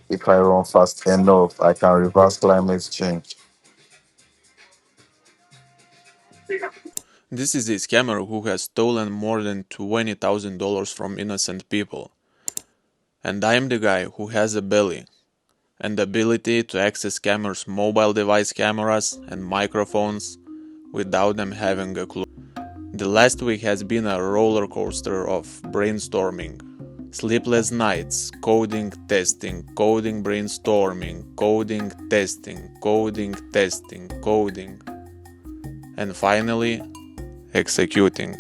If I run fast enough, I can reverse climate change. This is a scammer who has stolen more than $20,000 from innocent people. And I am the guy who has a belly and the ability to access scammers' mobile device cameras and microphones without them having a clue. The last week has been a roller coaster of brainstorming. Sleepless nights, coding, testing, coding, brainstorming, coding, testing, coding, testing, coding, and finally, executing.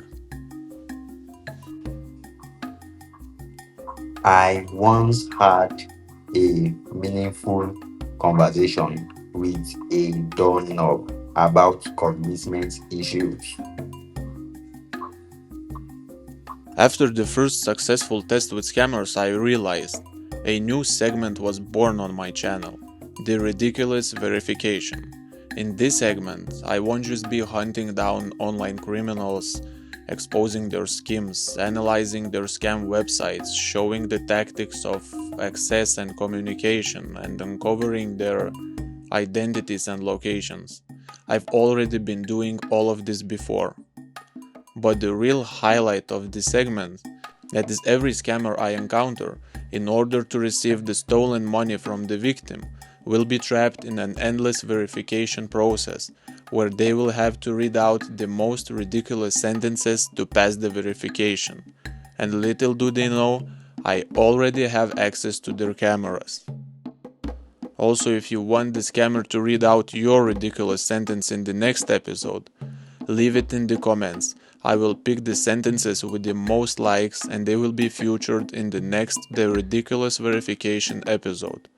I once had a meaningful conversation with a doorknob about commitment issues. After the first successful test with scammers, I realized a new segment was born on my channel, the ridiculous verification. In this segment, I won't just be hunting down online criminals, exposing their schemes, analyzing their scam websites, showing the tactics of access and communication, and uncovering their identities and locations. I've already been doing all of this before. But the real highlight of this segment, that is every scammer I encounter, in order to receive the stolen money from the victim, will be trapped in an endless verification process, where they will have to read out the most ridiculous sentences to pass the verification. And little do they know, I already have access to their cameras. Also, if you want the scammer to read out your ridiculous sentence in the next episode, leave it in the comments. I will pick the sentences with the most likes and they will be featured in the next The Ridiculous Verification episode.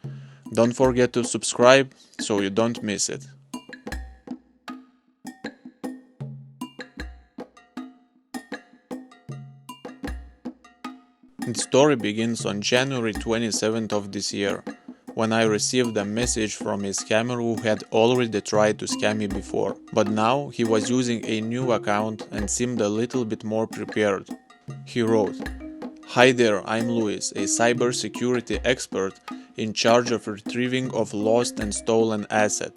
Don't forget to subscribe so you don't miss it. The story begins on January 27th of this year, when I received a message from a scammer who had already tried to scam me before, but now he was using a new account and seemed a little bit more prepared. He wrote, "Hi there, I'm Luis, a cybersecurity expert in charge of retrieving of lost and stolen asset.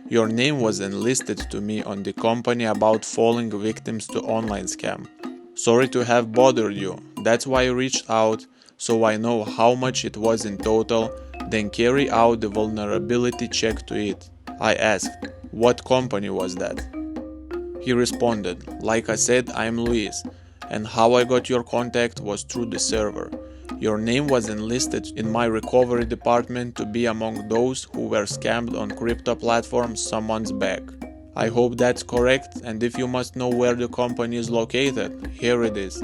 Your name was enlisted to me on the company about falling victims to online scam. Sorry to have bothered you, that's why I reached out, so I know how much it was in total, then carry out the vulnerability check to it." I asked, "What company was that?" He responded, "Like I said, I'm Luis, and how I got your contact was through the server. Your name was enlisted in my recovery department to be among those who were scammed on crypto platforms some months back. I hope that's correct, and if you must know where the company is located, here it is.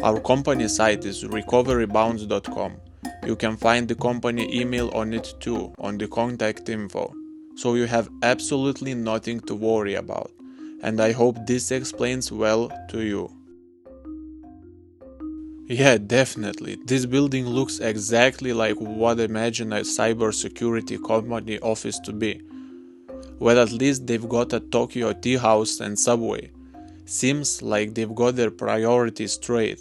Our company site is recoverybounds.com. You can find the company email on it too, on the contact info. So you have absolutely nothing to worry about. And I hope this explains well to you." Yeah, definitely. This building looks exactly like what I imagine a cybersecurity company office to be. Well, at least they've got a Tokyo tea house and subway. Seems like they've got their priorities straight.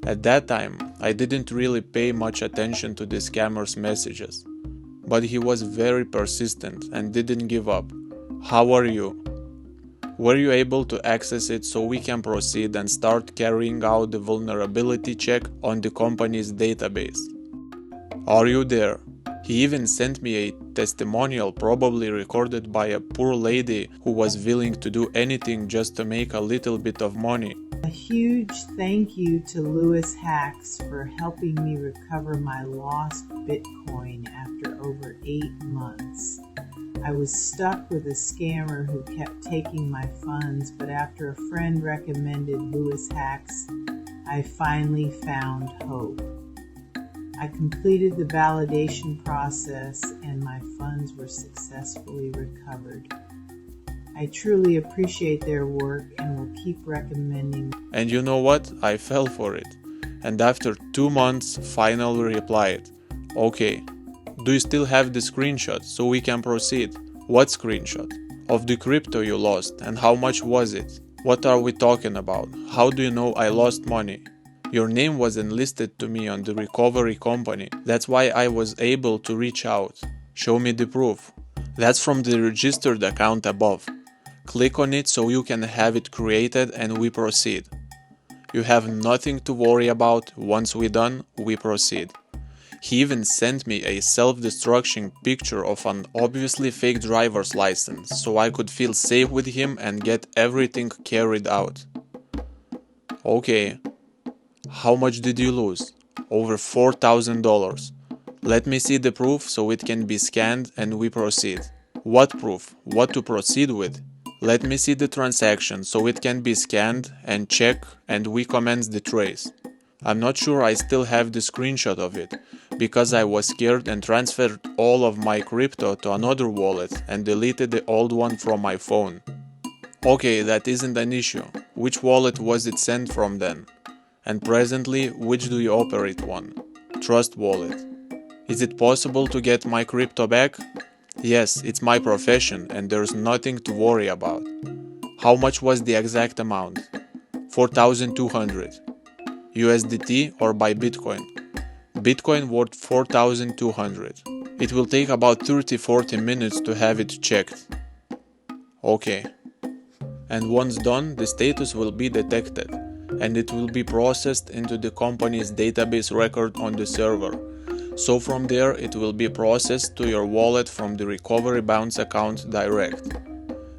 At that time, I didn't really pay much attention to the scammer's messages. But he was very persistent and didn't give up. "How are you? Were you able to access it so we can proceed and start carrying out the vulnerability check on the company's database? Are you there?" He even sent me a testimonial probably recorded by a poor lady who was willing to do anything just to make a little bit of money. A huge thank you to Lewis Hacks for helping me recover my lost Bitcoin after over 8 months. I was stuck with a scammer who kept taking my funds, but after a friend recommended Lewis Hacks, I finally found hope. I completed the validation process and my funds were successfully recovered. I truly appreciate their work and will keep recommending. And you know what? I fell for it. And after 2 months, finally replied, "Okay, do you still have the screenshot so we can proceed?" "What screenshot?" "Of the crypto you lost, and how much was it? What are we talking about? How do you know I lost money?" Your name was enlisted to me on the recovery company. That's why I was able to reach out. Show me the proof. That's from the registered account above. Click on it so you can have it created and we proceed. You have nothing to worry about. Once we're done, we proceed. He even sent me a self-destruction picture of an obviously fake driver's license so I could feel safe with him and get everything carried out. Okay. How much did you lose? Over $4,000. Let me see the proof so it can be scanned and we proceed. What proof? What to proceed with? Let me see the transaction so it can be scanned and check and we commence the trace. I'm not sure I still have the screenshot of it, because I was scared and transferred all of my crypto to another wallet and deleted the old one from my phone. Okay, that isn't an issue. Which wallet was it sent from then? And presently, which do you operate on? Trust Wallet. Is it possible to get my crypto back? Yes, it's my profession and there's nothing to worry about. How much was the exact amount? 4,200. USDT or by Bitcoin? Bitcoin worth 4,200. It will take about 30-40 minutes to have it checked. Okay. And once done, the status will be detected and it will be processed into the company's database record on the server. So from there it will be processed to your wallet from the recovery bounce account direct.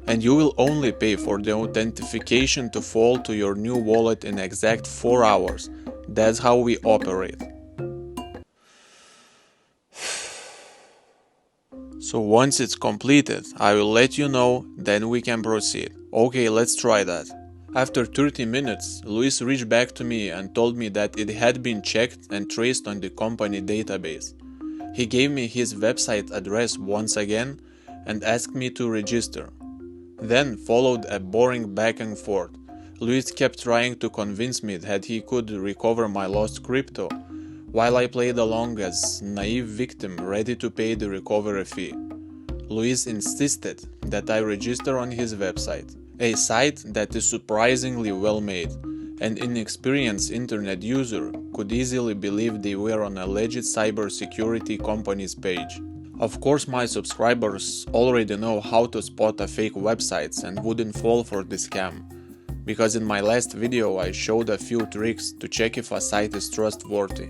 And you will only pay for the authentication to fall to your new wallet in exact 4 hours. That's how we operate. So once it's completed, I will let you know, then we can proceed. Okay, let's try that. After 30 minutes, Luis reached back to me and told me that it had been checked and traced on the company database. He gave me his website address once again and asked me to register. Then followed a boring back and forth. Luis kept trying to convince me that he could recover my lost crypto, while I played along as naive victim ready to pay the recovery fee. Luis insisted that I register on his website, a site that is surprisingly well made. An inexperienced internet user could easily believe they were on a legit cybersecurity company's page. Of course, my subscribers already know how to spot a fake websites and wouldn't fall for the scam, because in my last video I showed a few tricks to check if a site is trustworthy.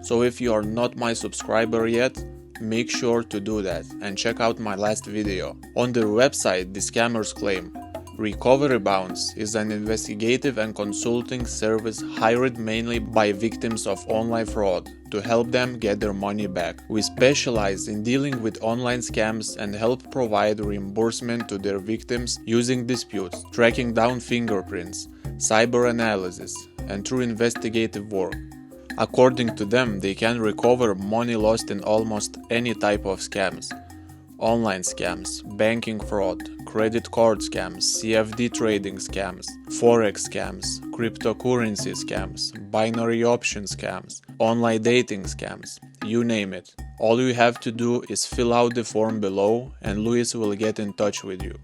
So if you are not my subscriber yet, make sure to do that and check out my last video. On their website, the scammers claim Recovery Bounce is an investigative and consulting service hired mainly by victims of online fraud to help them get their money back. We specialize in dealing with online scams and help provide reimbursement to their victims using disputes, tracking down fingerprints, cyber analysis, and through investigative work. According to them, they can recover money lost in almost any type of scams. Online scams, banking fraud, credit card scams, CFD trading scams, forex scams, cryptocurrency scams, binary option scams, online dating scams, you name it. All you have to do is fill out the form below and Luis will get in touch with you.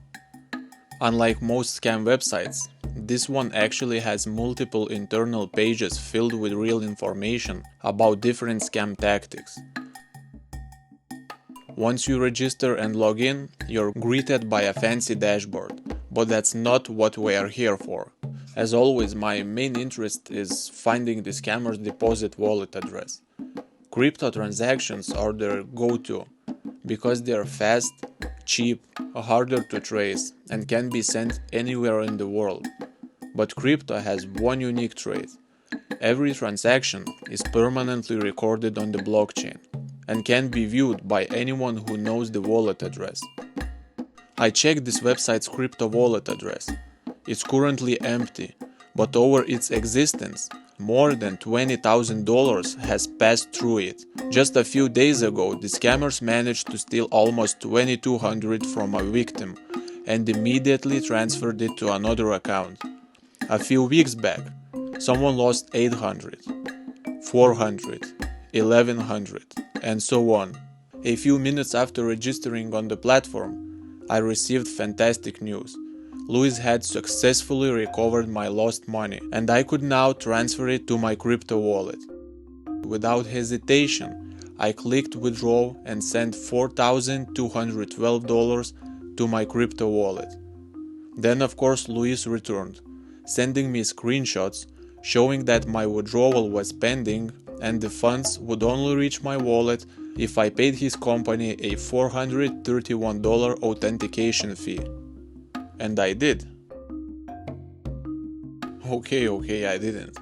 Unlike most scam websites, this one actually has multiple internal pages filled with real information about different scam tactics. Once you register and log in, you're greeted by a fancy dashboard, but that's not what we are here for. As always, my main interest is finding the scammer's deposit wallet address. Crypto transactions are their go-to, because they are fast, cheap, harder to trace, and can be sent anywhere in the world. But crypto has one unique trait. Every transaction is permanently recorded on the blockchain and can be viewed by anyone who knows the wallet address. I checked this website's crypto wallet address. It's currently empty, but over its existence, more than $20,000 has passed through it. Just a few days ago, the scammers managed to steal almost $2,200 from a victim and immediately transferred it to another account. A few weeks back, someone lost $800, $400, $1,100, and so on. A few minutes after registering on the platform, I received fantastic news. Louis had successfully recovered my lost money, and I could now transfer it to my crypto wallet. Without hesitation, I clicked withdraw and sent $4,212 to my crypto wallet. Then of course Louis returned, sending me screenshots showing that my withdrawal was pending and the funds would only reach my wallet if I paid his company a $431 authentication fee. And I did. Okay, I didn't.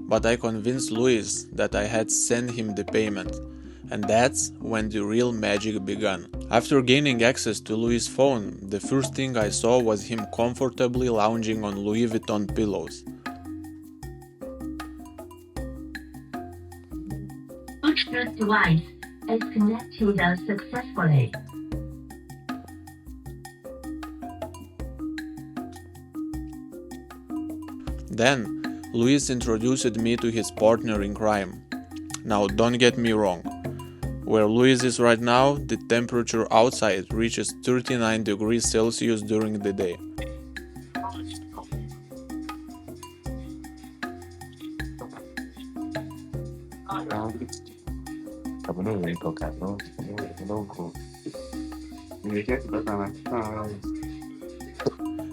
But I convinced Louis that I had sent him the payment. And that's when the real magic began. After gaining access to Louis' phone, the first thing I saw was him comfortably lounging on Louis Vuitton pillows. Bluetooth device is connected successfully. Then, Louis introduced me to his partner in crime. Now don't get me wrong. Where Louis is right now, the temperature outside reaches 39 degrees Celsius during the day.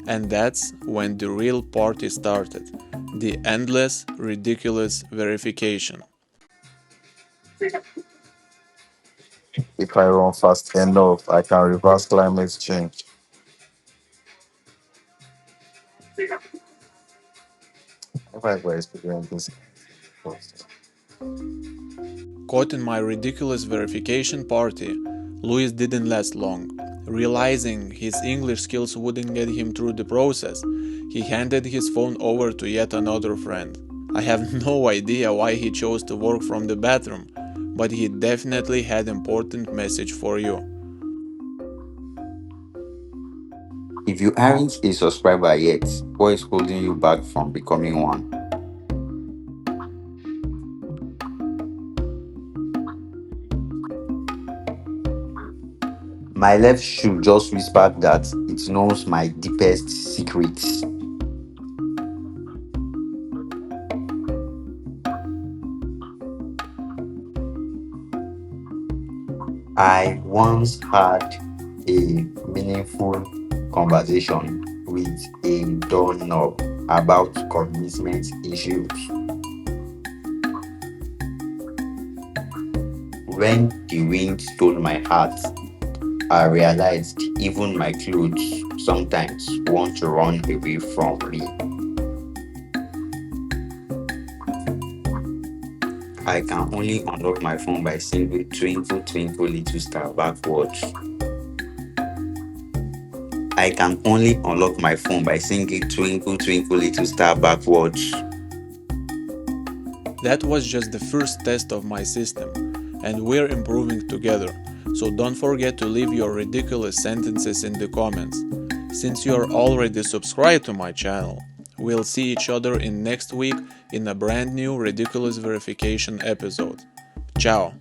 And that's when the real party started, the endless, ridiculous verification. If I run fast enough, I can reverse climate change. If I ever experience this, Caught in my ridiculous verification party, Louis didn't last long. Realizing his English skills wouldn't get him through the process, he handed his phone over to yet another friend. I have no idea why he chose to work from the bathroom, but he definitely had an important message for you. If you aren't a subscriber yet, what is holding you back from becoming one? My left shoe just whispered that it knows my deepest secrets. I once had a meaningful conversation with a doorknob about commitment issues. When the wind stole my heart, I realized even my clothes sometimes want to run away from me. I can only unlock my phone by singing Twinkle Twinkle Little Star backwards. I can only unlock my phone by singing Twinkle Twinkle Little Star backwards. That was just the first test of my system, and we're improving together, so don't forget to leave your ridiculous sentences in the comments. Since you are already subscribed to my channel, we'll see each other in next week in a brand new ridiculous verification episode. Ciao!